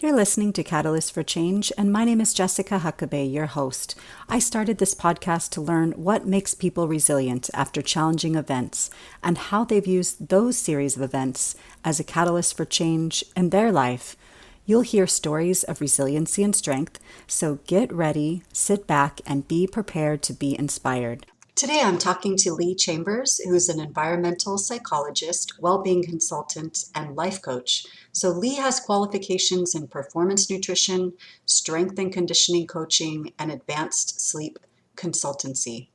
You're listening to Catalyst for Change, and my name is Jessica Huckabee, your host. I started this podcast to learn what makes people resilient after challenging events and how they've used those series of events as a catalyst for change in their life. You'll hear stories of resiliency and strength, so get ready, sit back, and be prepared to be inspired. Today I'm talking to Lee Chambers, who's an environmental psychologist, well-being consultant, and life coach. So Lee has qualifications in performance nutrition, strength and conditioning coaching, and advanced sleep consultancy.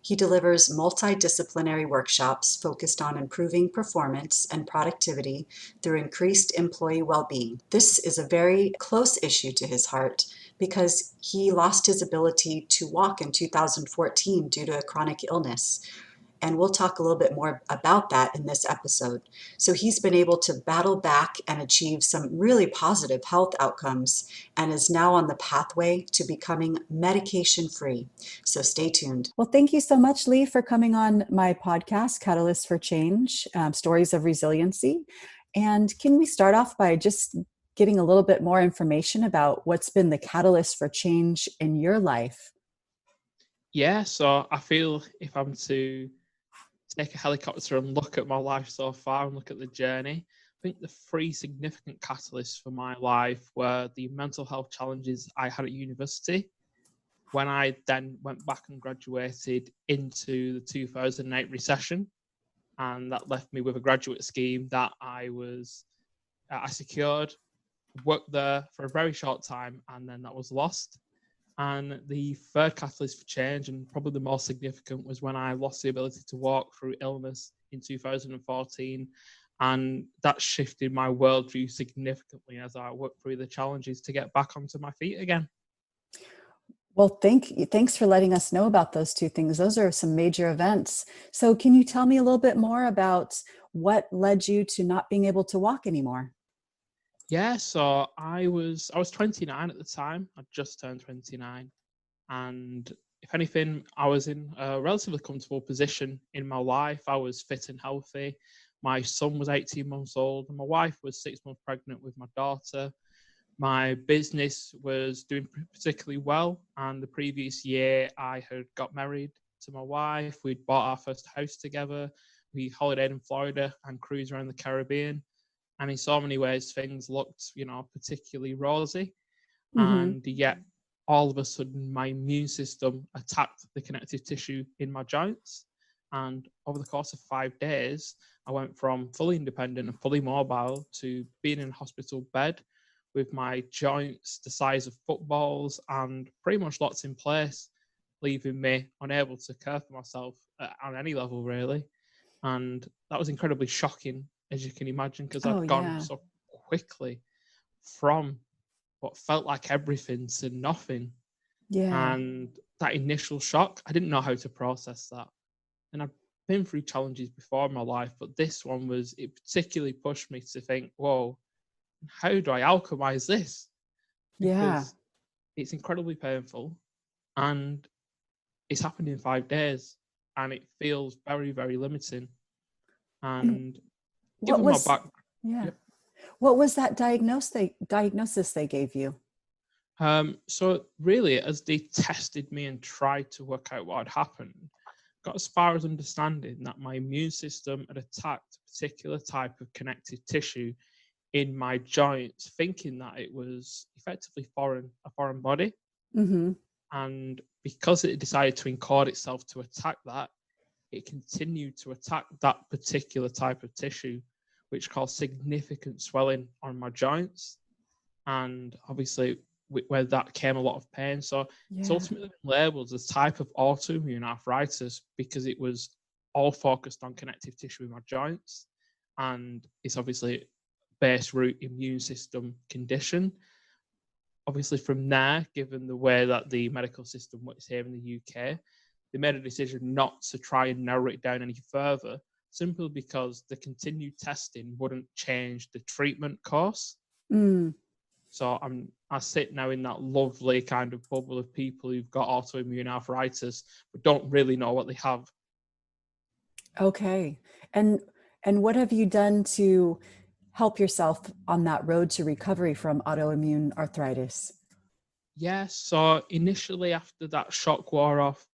He delivers multi-disciplinary workshops focused on improving performance and productivity through increased employee well-being. This is a very close issue to his heart because he lost his ability to walk in 2014 due to a chronic illness. And we'll talk a little bit more about that in this episode. So he's been able to battle back and achieve some really positive health outcomes and is now on the pathway to becoming medication-free. So stay tuned. Well, thank you so much, Lee, for coming on my podcast, Catalyst for Change, Stories of Resiliency. And can we start off by just getting a little bit more information about what's been the catalyst for change in your life? Yeah, so I feel if I'm to take a helicopter and look at my life so far and look at the journey, I think the three significant catalysts for my life were the mental health challenges I had at university, when I then went back and graduated into the 2008 recession, and that left me with a graduate scheme that I secured, worked there for a very short time, and then that was lost. And the third catalyst for change, and probably the most significant, was when I lost the ability to walk through illness in 2014. And that shifted my worldview significantly as I worked through the challenges to get back onto my feet again. Well, thanks for letting us know about those two things. Those are some major events. So can you tell me a little bit more about what led you to not being able to walk anymore? Yeah, so I was 29 at the time. I just turned 29. And if anything, I was in a relatively comfortable position in my life. I was fit and healthy. My son was 18 months old, and my wife was 6 months pregnant with my daughter. My business was doing particularly well. And the previous year, I had got married to my wife. We'd bought our first house together. We holidayed in Florida and cruised around the Caribbean. And in so many ways, things looked, particularly rosy. Mm-hmm. And yet, all of a sudden, my immune system attacked the connective tissue in my joints. And over the course of 5 days, I went from fully independent and fully mobile to being in a hospital bed with my joints the size of footballs and pretty much locked in place, leaving me unable to care for myself on any level, really. And that was incredibly shocking, as you can imagine, because I'd gone so quickly from what felt like everything to nothing. Yeah. And that initial shock, I didn't know how to process that. And I've been through challenges before in my life, but this one it particularly pushed me to think, whoa, how do I alchemize this? Because it's incredibly painful and it's happened in 5 days and it feels very, very limiting. And given my background, what was that diagnosis they gave you? So really, as they tested me and tried to work out what had happened, got as far as understanding that my immune system had attacked a particular type of connective tissue in my joints, thinking that it was effectively a foreign body. Mm-hmm. And because it decided to encode itself to attack that, it continued to attack that particular type of tissue, which caused significant swelling on my joints. And obviously, where that came a lot of pain. So it's ultimately been labeled as a type of autoimmune arthritis because it was all focused on connective tissue in my joints. And it's obviously base root immune system condition. Obviously, from there, given the way that the medical system works here in the UK, they made a decision not to try and narrow it down any further, simply because the continued testing wouldn't change the treatment course. So I sit now in that lovely kind of bubble of people who've got autoimmune arthritis but don't really know what they have. Okay. And what have you done to help yourself on that road to recovery from autoimmune arthritis? Yeah, so initially after that shock wore off,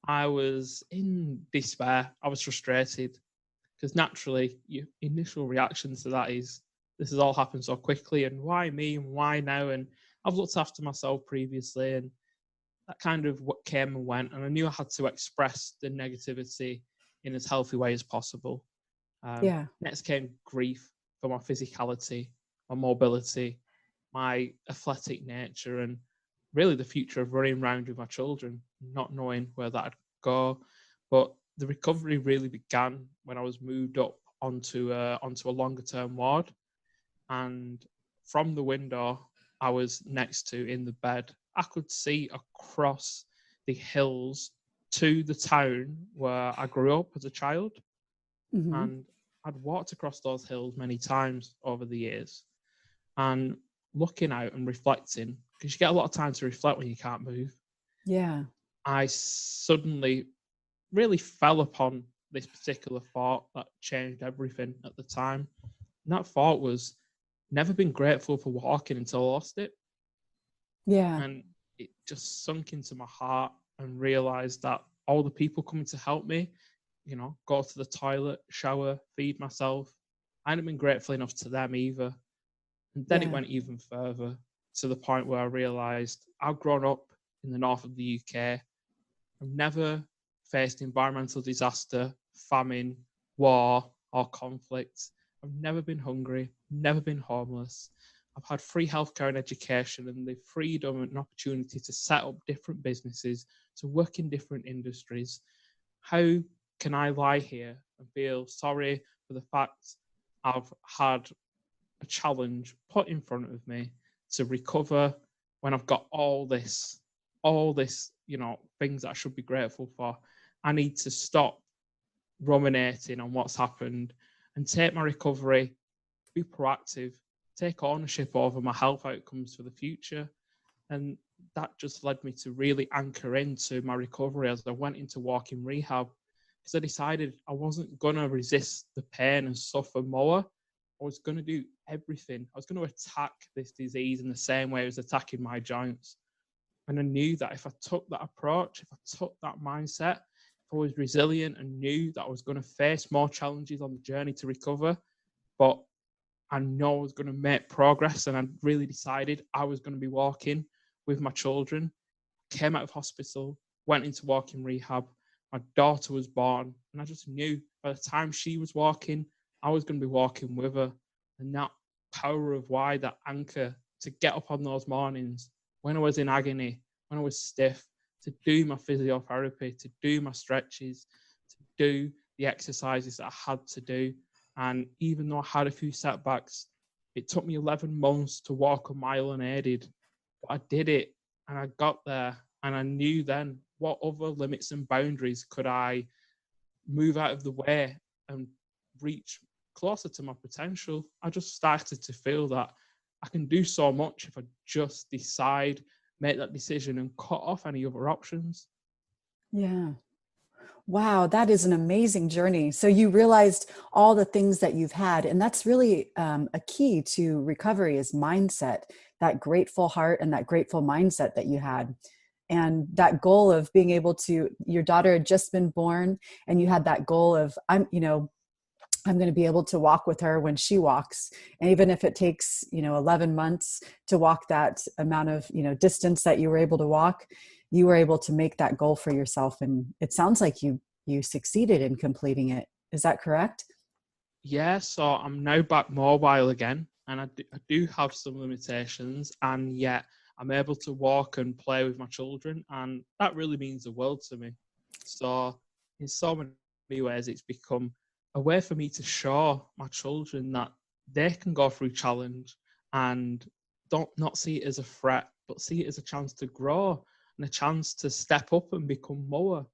I was in despair. I was frustrated because naturally your initial reaction to that is, this has all happened so quickly and why me and why now? And I've looked after myself previously, and that kind of what came and went. And I knew I had to express the negativity in as healthy way as possible. Yeah. Next came grief for my physicality, my mobility, my athletic nature, and really the future of running around with my children, not knowing where that'd go. But the recovery really began when I was moved up onto a longer term ward, and from the window I was next to in the bed, I could see across the hills to the town where I grew up as a child. Mm-hmm. And I'd walked across those hills many times over the years, and looking out and reflecting, because you get a lot of time to reflect when you can't move, Yeah. I suddenly really fell upon this particular thought that changed everything at the time. And that thought was, never been grateful for walking until I lost it. Yeah. And it just sunk into my heart, and realized that all the people coming to help me, go to the toilet, shower, feed myself, I hadn't been grateful enough to them either. And then it Yeah. went even further, to the point where I realized I've grown up in the north of the UK. I've never faced environmental disaster, famine, war, or conflict. I've never been hungry, never been homeless. I've had free healthcare and education, and the freedom and opportunity to set up different businesses, to work in different industries. How can I lie here and feel sorry for the fact I've had a challenge put in front of me to recover, when I've got all this, things that I should be grateful for? I need to stop ruminating on what's happened and take my recovery, be proactive, take ownership over my health outcomes for the future. And that just led me to really anchor into my recovery as I went into walking rehab, because I decided I wasn't going to resist the pain and suffer more. I was going to do everything. I was going to attack this disease in the same way it was attacking my joints. And I knew that if I took that approach, if I took that mindset, if I was resilient and knew that I was going to face more challenges on the journey to recover, but I know I was going to make progress, and I really decided I was going to be walking with my children. Came out of hospital, went into walking rehab. My daughter was born, and I just knew by the time she was walking, I was going to be walking with her. And that power of why, that anchor to get up on those mornings when I was in agony, when I was stiff, to do my physiotherapy, to do my stretches, to do the exercises that I had to do. And even though I had a few setbacks, it took me 11 months to walk a mile unaided. But I did it, and I got there, and I knew then what other limits and boundaries could I move out of the way and reach closer to my potential. I just started to feel that I can do so much if I just decide, make that decision, and cut off any other options. Yeah. Wow, that is an amazing journey. So you realized all the things that you've had, and that's really a key to recovery is mindset, that grateful heart and that grateful mindset that you had. And that goal of being able to, your daughter had just been born, and you had that goal of, I'm going to be able to walk with her when she walks. And even if it takes, 11 months to walk that amount of, distance that you were able to walk, you were able to make that goal for yourself. And it sounds like you succeeded in completing it. Is that correct? Yeah, so I'm now back mobile again, and I do have some limitations, and yet I'm able to walk and play with my children, and that really means the world to me. So in so many ways, it's become a way for me to show my children that they can go through challenge and don't not see it as a threat, but see it as a chance to grow and a chance to step up and become more.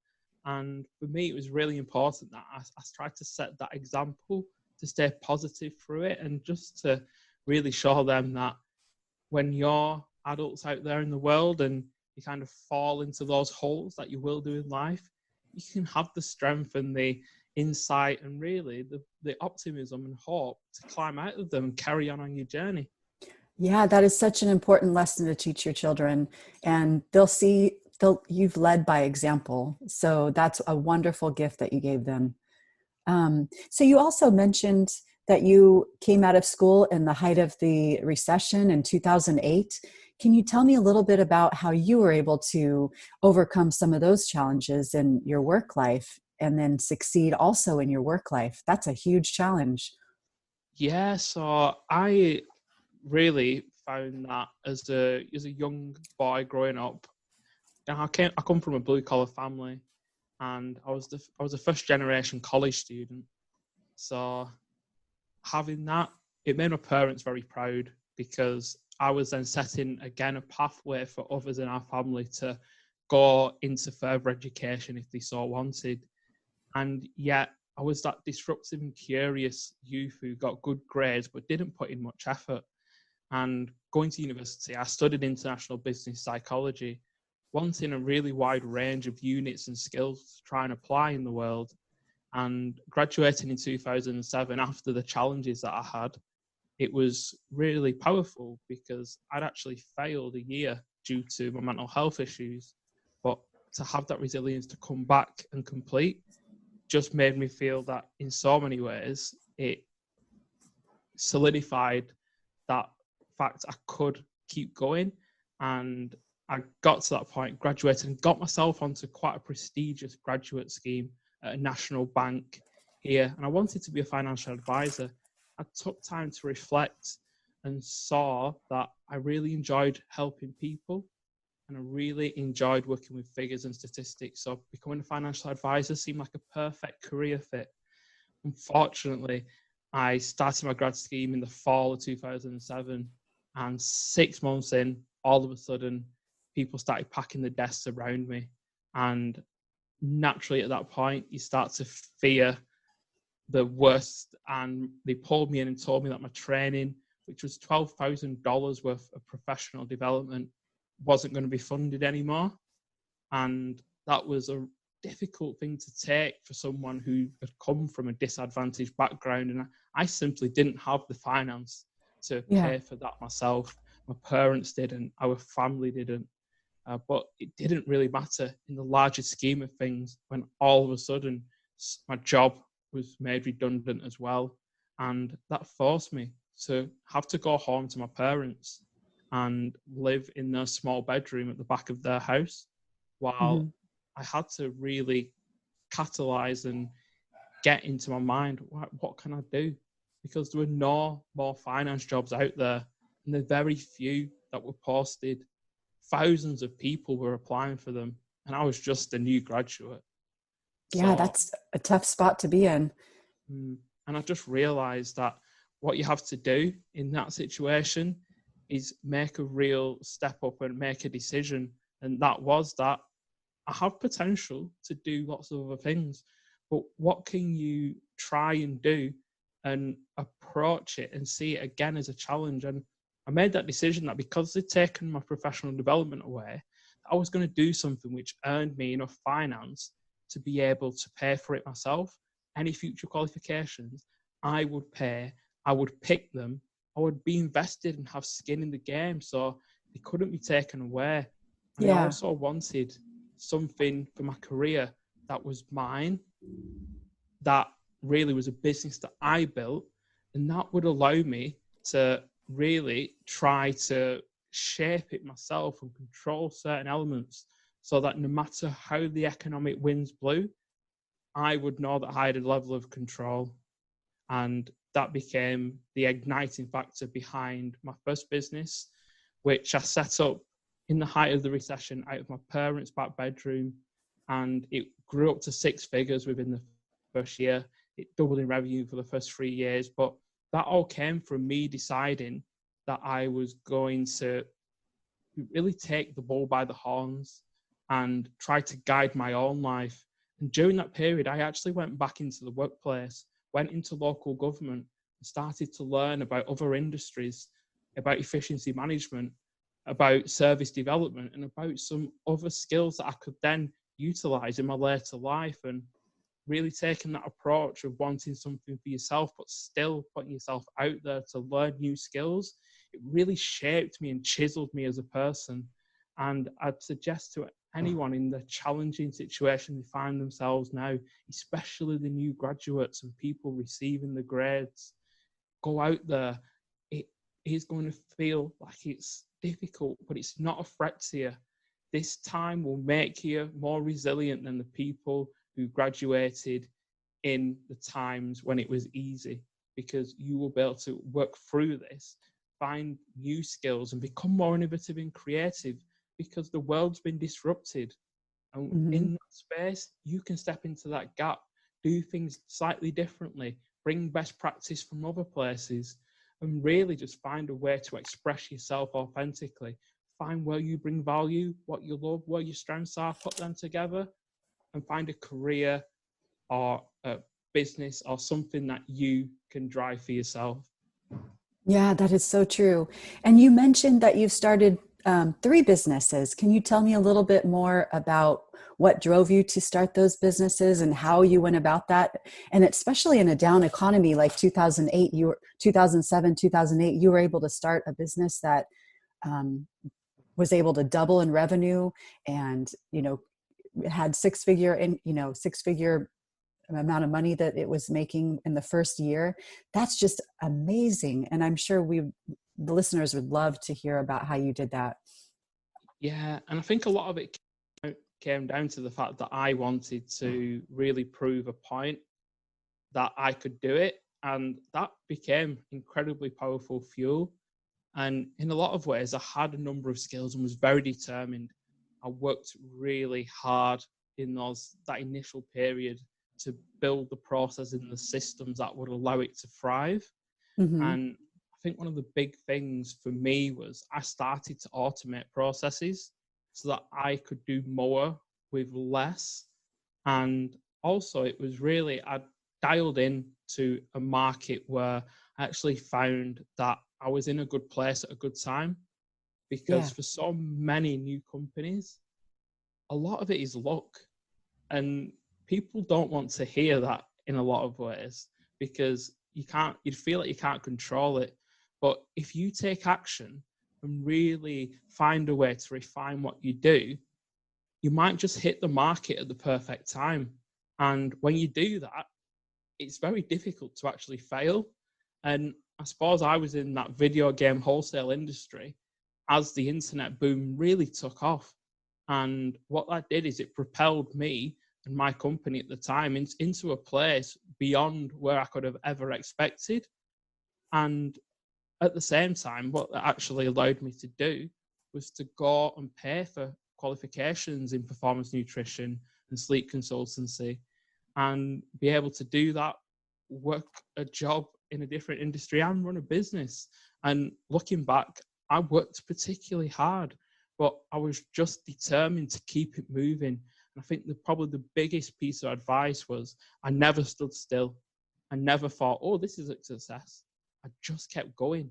And for me, it was really important that I tried to set that example, to stay positive through it, and just to really show them that when you're adults out there in the world and you kind of fall into those holes that you will do in life, you can have the strength and the insight and really the optimism and hope to climb out of them and carry on your journey. Yeah, that is such an important lesson to teach your children, and you've led by example. So that's a wonderful gift that you gave them. So you also mentioned that you came out of school in the height of the recession in 2008. Can you tell me a little bit about how you were able to overcome some of those challenges in your work life and then succeed also in your work life? That's a huge challenge. Yeah, so I really found that as a young boy growing up, I come from a blue collar family, and I was a first generation college student. So having that, it made my parents very proud, because I was then setting again a pathway for others in our family to go into further education if they so wanted. And yet I was that disruptive and curious youth who got good grades but didn't put in much effort. And going to university, I studied international business psychology, wanting a really wide range of units and skills to try and apply in the world. And graduating in 2007, after the challenges that I had, it was really powerful, because I'd actually failed a year due to my mental health issues. But to have that resilience to come back and complete just made me feel that in so many ways, it solidified that fact I could keep going. And I got to that point, graduated, and got myself onto quite a prestigious graduate scheme at a national bank here. And I wanted to be a financial advisor. I took time to reflect and saw that I really enjoyed helping people, and I really enjoyed working with figures and statistics. So becoming a financial advisor seemed like a perfect career fit. Unfortunately, I started my grad scheme in the fall of 2007, and 6 months in, all of a sudden, people started packing the desks around me. And naturally at that point, you start to fear the worst. And they pulled me in and told me that my training, which was $12,000 worth of professional development, wasn't going to be funded anymore. And that was a difficult thing to take for someone who had come from a disadvantaged background. And I simply didn't have the finance to pay for that myself. My parents didn't, our family didn't. But it didn't really matter in the larger scheme of things when all of a sudden my job was made redundant as well. And that forced me to have to go home to my parents and live in their small bedroom at the back of their house, while I had to really catalyze and get into my mind, what can I do? Because there were no more finance jobs out there, and the very few that were posted, thousands of people were applying for them, and I was just a new graduate. Yeah, that's a tough spot to be in. And I just realized that what you have to do in that situation is make a real step up and make a decision. And that was that I have potential to do lots of other things, but what can you try and do and approach it and see it again as a challenge? And I made that decision that because they'd taken my professional development away, I was going to do something which earned me enough finance to be able to pay for it myself. Any future qualifications, I would pay, I would pick them, I would be invested and have skin in the game, so they couldn't be taken away. And I also wanted something for my career that was mine, that really was a business that I built, and that would allow me to really try to shape it myself and control certain elements, so that no matter how the economic winds blew, I would know that I had a level of control. And that became the igniting factor behind my first business, which I set up in the height of the recession out of my parents' back bedroom. And it grew up to 6 figures within the first year. It doubled in revenue for the first 3 years. But that all came from me deciding that I was going to really take the bull by the horns and try to guide my own life. And during that period, I actually went back into the workplace, went into local government, and started to learn about other industries, about efficiency management, about service development, and about some other skills that I could then utilize in my later life. And really taking that approach of wanting something for yourself, but still putting yourself out there to learn new skills, it really shaped me and chiseled me as a person. And I'd suggest to anyone in the challenging situation they find themselves now, especially the new graduates and people receiving the grades, go out there. It is going to feel like it's difficult, but it's not a threat to you. This time will make you more resilient than the people who graduated in the times when it was easy, because you will be able to work through this, find new skills and become more innovative and creative, because the world's been disrupted. And in that space, you can step into that gap, do things slightly differently, bring best practice from other places, and really just find a way to express yourself authentically. Find where you bring value, what you love, where your strengths are, put them together, and find a career or a business or something that you can drive for yourself. Yeah, that is so true. And you mentioned that you've started 3 businesses. Can you tell me a little bit more about what drove you to start those businesses and how you went about that? And especially in a down economy like 2008, 2007, 2008, you were able to start a business that was able to double in revenue and, had six-figure amount of money that it was making in the first year. That's just amazing. And I'm sure the listeners would love to hear about how you did that. Yeah, and I think a lot of it came down to the fact that I wanted to really prove a point that I could do it. And that became incredibly powerful fuel. And in a lot of ways, I had a number of skills and was very determined. I worked really hard in that initial period to build the process and the systems that would allow it to thrive. And I think one of the big things for me was I started to automate processes so that I could do more with less. And also it was really, I dialed in to a market where I actually found that I was in a good place at a good time, because for so many new companies, a lot of it is luck. And people don't want to hear that in a lot of ways, because you'd feel like you can't control it. But if you take action and really find a way to refine what you do, you might just hit the market at the perfect time. And when you do that, it's very difficult to actually fail. And I suppose I was in that video game wholesale industry as the internet boom really took off. And what that did is it propelled me and my company at the time into a place beyond where I could have ever expected. And at the same time, what that actually allowed me to do was to go and pay for qualifications in performance nutrition and sleep consultancy, and be able to do that, work a job in a different industry and run a business. And looking back, I worked particularly hard, but I was just determined to keep it moving. And I think probably the biggest piece of advice was I never stood still. I never thought, oh, this is a success. I just kept going.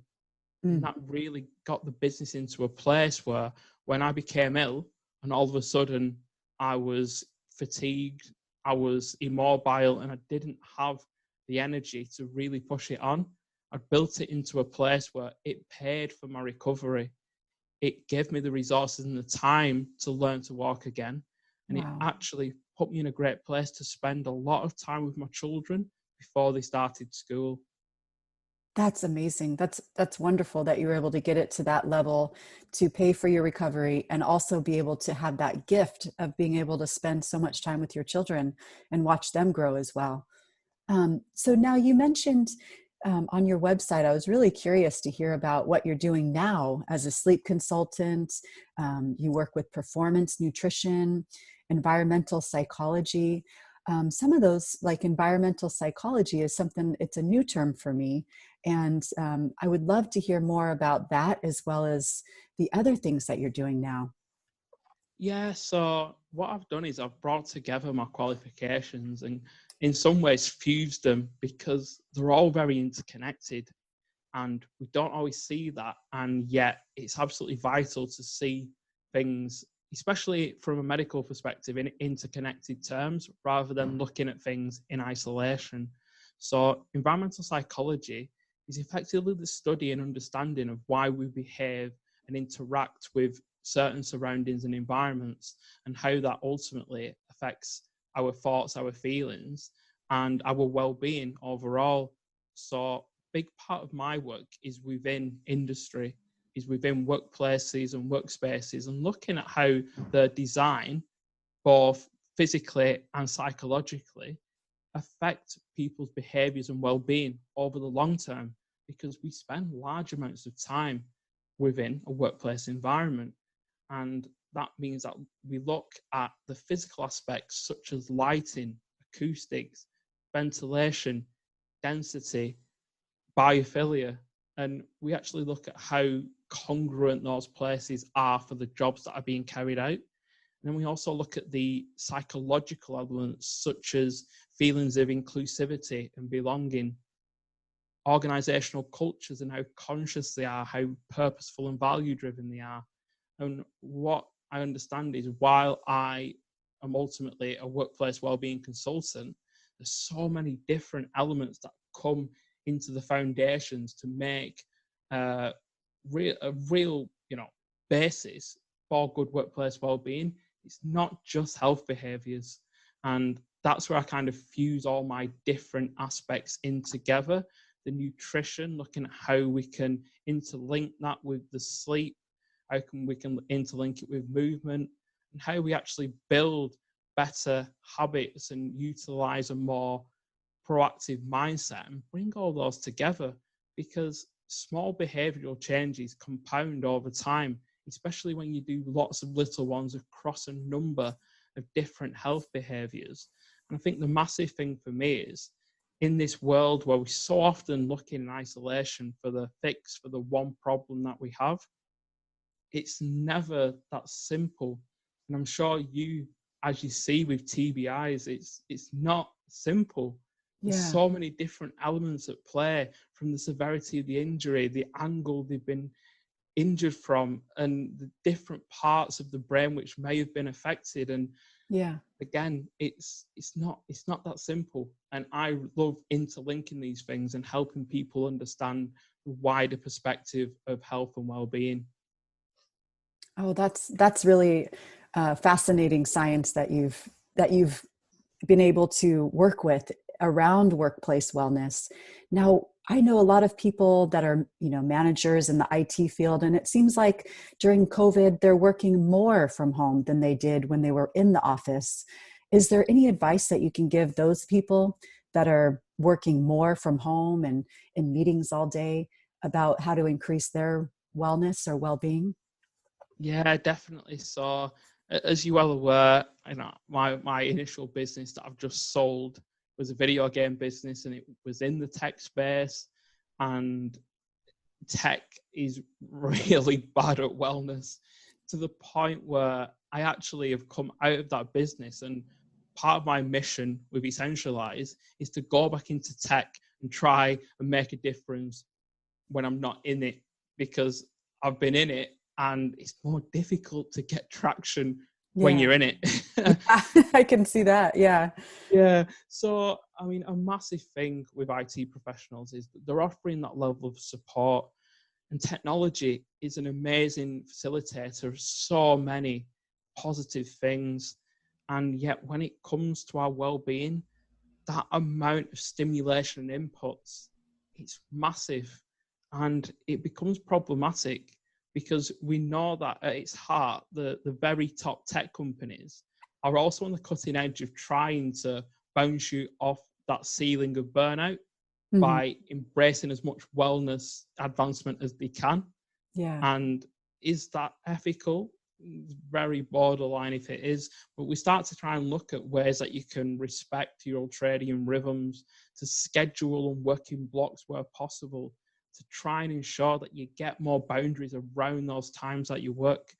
And that really got the business into a place where when I became ill and all of a sudden I was fatigued, I was immobile, and I didn't have the energy to really push it on, I built it into a place where it paid for my recovery. It gave me the resources and the time to learn to walk again. And it actually put me in a great place to spend a lot of time with my children before they started school. That's amazing. That's wonderful that you were able to get it to that level to pay for your recovery and also be able to have that gift of being able to spend so much time with your children and watch them grow as well. So now you mentioned on your website, I was really curious to hear about what you're doing now as a sleep consultant. You work with performance nutrition, environmental psychology. Some of those, like environmental psychology, is something, it's a new term for me. And I would love to hear more about that, as well as the other things that you're doing now. Yeah, so what I've done is I've brought together my qualifications and in some ways fused them, because they're all very interconnected and we don't always see that. And yet it's absolutely vital to see things especially from a medical perspective, in interconnected terms rather than looking at things in isolation. So environmental psychology is effectively the study and understanding of why we behave and interact with certain surroundings and environments, and how that ultimately affects our thoughts, our feelings, and our well-being overall. So a big part of my work is within industry, is within workplaces and workspaces, and looking at how the design, both physically and psychologically, affect people's behaviours and well-being over the long term, because we spend large amounts of time within a workplace environment. And that means that we look at the physical aspects such as lighting, acoustics, ventilation, density, biophilia, and we actually look at how congruent those places are for the jobs that are being carried out. And then we also look at the psychological elements such as feelings of inclusivity and belonging, organizational cultures and how conscious they are, how purposeful and value-driven they are. And what I understand is, while I am ultimately a workplace wellbeing consultant, there's so many different elements that come into the foundations to make a real, basis for good workplace wellbeing. It's not just health behaviours, and that's where I kind of fuse all my different aspects in together. The nutrition, looking at how we can interlink that with the sleep, how we can interlink it with movement, and how we actually build better habits and utilize a more proactive mindset and bring all those together, because small behavioral changes compound over time, especially when you do lots of little ones across a number of different health behaviors. And I think the massive thing for me is, in this world where we so often look in isolation for the fix for the one problem that we have, it's never that simple. And I'm sure you, as you see with TBIs, it's not simple. There's so many different elements at play, from the severity of the injury, the angle they've been injured from, and the different parts of the brain which may have been affected. And again, it's not that simple. And I love interlinking these things and helping people understand the wider perspective of health and well-being. Oh, that's really fascinating science that you've been able to work with around workplace wellness. Now, I know a lot of people that are, managers in the IT field, and it seems like during COVID, they're working more from home than they did when they were in the office. Is there any advice that you can give those people that are working more from home and in meetings all day about how to increase their wellness or well-being? Yeah, definitely. So, as you well aware, my initial business that I've just sold was a video game business, and it was in the tech space. And tech is really bad at wellness, to the point where I actually have come out of that business. And part of my mission with Essentialize is to go back into tech and try and make a difference when I'm not in it, because I've been in it and it's more difficult to get traction when you're in it. I can see that. Yeah. So, a massive thing with IT professionals is that they're offering that level of support, and technology is an amazing facilitator of so many positive things. And yet, when it comes to our well-being, that amount of stimulation and inputs, it's massive, and it becomes problematic, because we know that at its heart, the very top tech companies are also on the cutting edge of trying to bounce you off that ceiling of burnout by embracing as much wellness advancement as they can. And is that ethical? Very borderline if it is, but we start to try and look at ways that you can respect your ultradian rhythms, to schedule and work in blocks where possible, to try and ensure that you get more boundaries around those times that you work.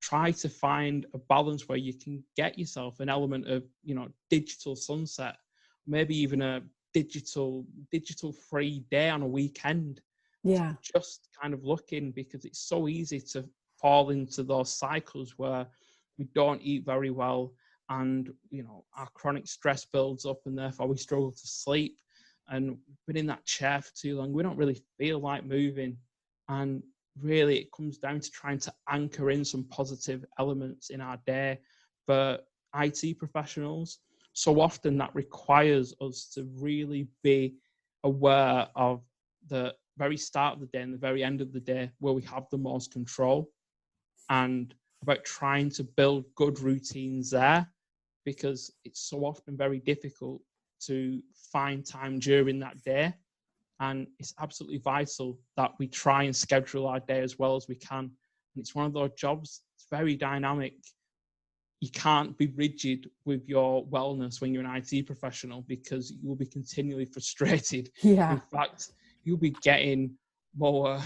Try to find a balance where you can get yourself an element of, digital sunset, maybe even a digital free day on a weekend. Just kind of looking, because it's so easy to fall into those cycles where we don't eat very well, and our chronic stress builds up, and therefore we struggle to sleep, and we've been in that chair for too long. We don't really feel like moving, and really it comes down to trying to anchor in some positive elements in our day. For IT professionals, so often that requires us to really be aware of the very start of the day and the very end of the day, where we have the most control, and about trying to build good routines there, because it's so often very difficult to find time during that day. And it's absolutely vital that we try and schedule our day as well as we can. And it's one of those jobs, it's very dynamic. You can't be rigid with your wellness when you're an IT professional, because you will be continually frustrated. Yeah. In fact, you'll be getting more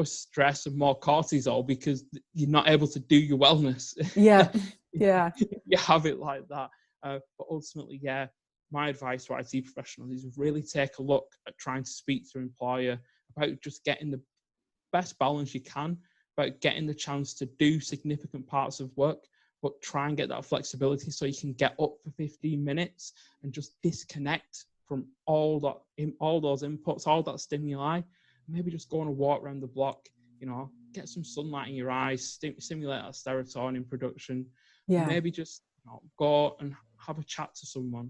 stress and more cortisol because you're not able to do your wellness. Yeah. Yeah. You have it like that. But ultimately, yeah, my advice to IT professionals is really take a look at trying to speak to your employer about just getting the best balance you can, about getting the chance to do significant parts of work, but try and get that flexibility so you can get up for 15 minutes and just disconnect from all those inputs, all that stimuli. Maybe just go on a walk around the block, get some sunlight in your eyes, stimulate that serotonin production. Yeah. Maybe just go and have a chat to someone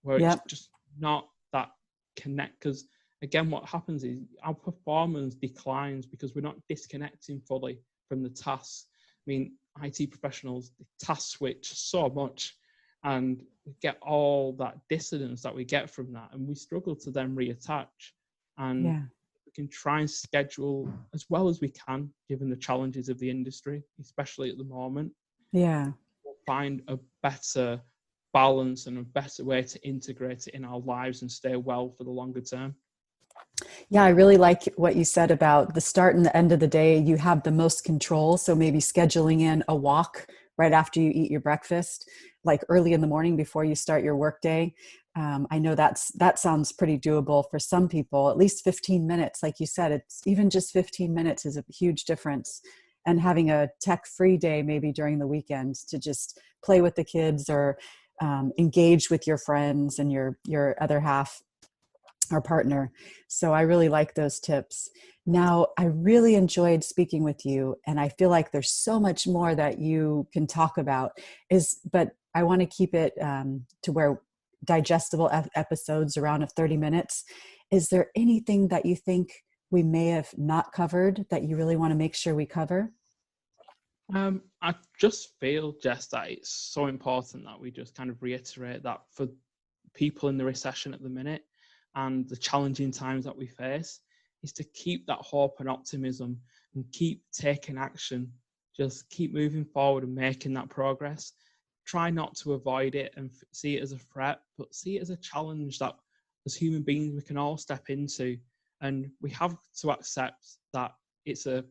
where Yep. it's just not that connect. Because again, what happens is our performance declines because we're not disconnecting fully from the tasks. I mean, IT professionals, they task switch so much, and we get all that dissonance that we get from that, and we struggle to then reattach. And we can try and schedule as well as we can, given the challenges of the industry, especially at the moment. Yeah. We'll find a better balance and a better way to integrate it in our lives and stay well for the longer term. Yeah, I really like what you said about the start and the end of the day. You have the most control. So maybe scheduling in a walk right after you eat your breakfast, like early in the morning before you start your workday. I know that sounds pretty doable for some people. At least 15 minutes, like you said, it's even just 15 minutes is a huge difference. And having a tech-free day maybe during the weekend to just play with the kids or engage with your friends and your other half or partner. So I really like those tips. Now, I really enjoyed speaking with you, and I feel like there's so much more that you can talk about. But I want to keep it to where digestible episodes around of 30 minutes. Is there anything that you think we may have not covered that you really want to make sure we cover? I just feel, Jess, that it's so important that we just kind of reiterate that for people in the recession at the minute and the challenging times that we face, is to keep that hope and optimism and keep taking action. Just keep moving forward and making that progress. Try not to avoid it and see it as a threat, but see it as a challenge that as human beings we can all step into. And we have to accept that it's a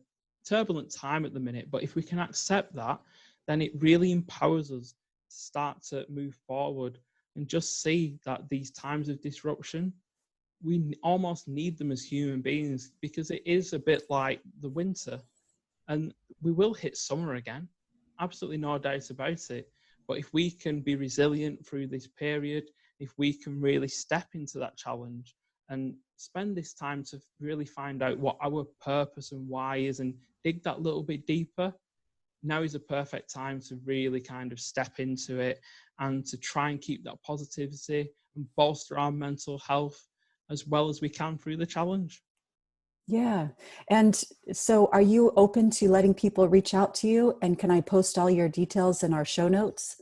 turbulent time at the minute, but if we can accept that, then it really empowers us to start to move forward and just see that these times of disruption, we almost need them as human beings, because it is a bit like the winter, and we will hit summer again, absolutely no doubt about it. But if we can be resilient through this period, if we can really step into that challenge and spend this time to really find out what our purpose and why is and dig that little bit deeper, now is a perfect time to really kind of step into it and to try and keep that positivity and bolster our mental health as well as we can through the challenge. Yeah. And so are you open to letting people reach out to you? And can I post all your details in our show notes?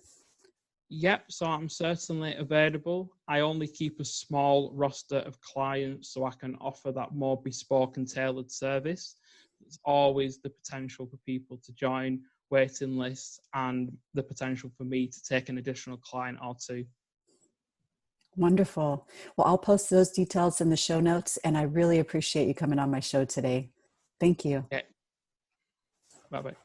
Yep, so I'm certainly available. I only keep a small roster of clients so I can offer that more bespoke and tailored service. There's always the potential for people to join waiting lists and the potential for me to take an additional client or two. Wonderful. Well, I'll post those details in the show notes, and I really appreciate you coming on my show today. Thank you. Yeah. Bye-bye.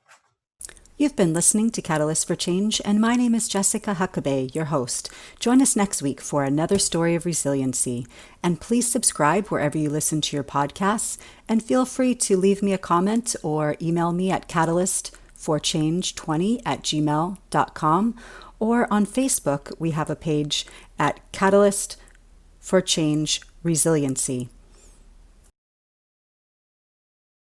You've been listening to Catalyst for Change, and my name is Jessica Huckabee, your host. Join us next week for another story of resiliency. And please subscribe wherever you listen to your podcasts, and feel free to leave me a comment or email me at catalyst catalystforchange20@gmail.com, or on Facebook, we have a page at Catalyst for Change Resiliency.